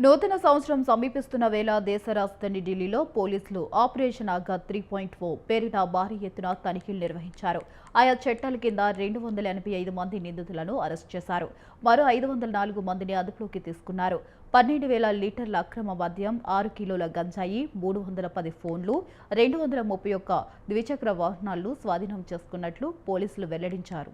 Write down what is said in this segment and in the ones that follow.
నూతన సంవత్సరం సమీపిస్తున్న వేళ దేశ రాజధాని ఢిల్లీలో పోలీసులు ఆపరేషన్ ఆఘాత్ 3.0 పేరిట భారీ ఎత్తున తనిఖీలు నిర్వహించారు. ఆయా చట్టాల కింద 285 మంది నిందితులను అరెస్ట్ చేశారు. మరో 504 మందిని అదుపులోకి తీసుకున్నారు. 12,000 లీటర్ల అక్రమ మద్యం, 6 కిలోల గంజాయి, 310 ఫోన్లు, 231 ద్విచక్ర వాహనాలను స్వాధీనం చేసుకున్నట్లు పోలీసులు వెల్లడించారు.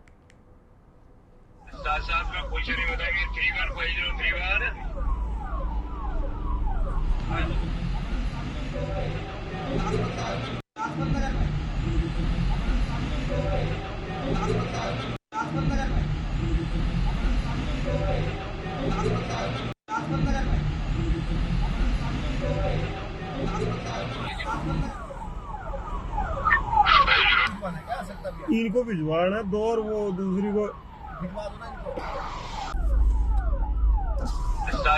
इनको भिजवाना दो और वो दूसरी को भिजवा दो ना इनको।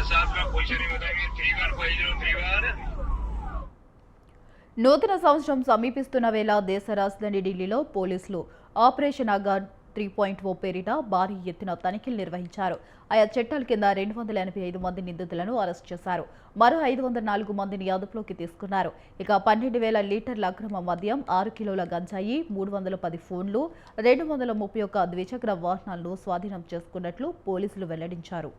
साहब का क्वेश्चन ही बताइए 31503 నూతన సంవత్సరం సమీపిస్తున్న వేళ దేశ రాజధాని ఢిల్లీలో పోలీసులు ఆపరేషన్ ఆఘాత్ 3.0 పేరిట భారీ ఎత్తున తనిఖీలు నిర్వహించారు. ఆయా చట్టాల కింద 285 మంది నిందితులను అరెస్ట్ చేశారు. మరో 504 మందిని అదుపులోకి తీసుకున్నారు. ఇక 12,000 లీటర్ల అక్రమ మద్యం, 6 కిలోల గంజాయి, 310 ఫోన్లు, 231 ద్విచక్ర వాహనాలను స్వాధీనం చేసుకున్నట్లు పోలీసులు వెల్లడించారు.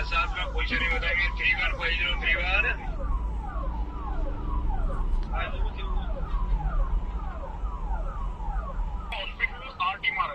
साहब का क्वेश्चन ही बताइए 31503 हॉस्पिटल आरटी मारा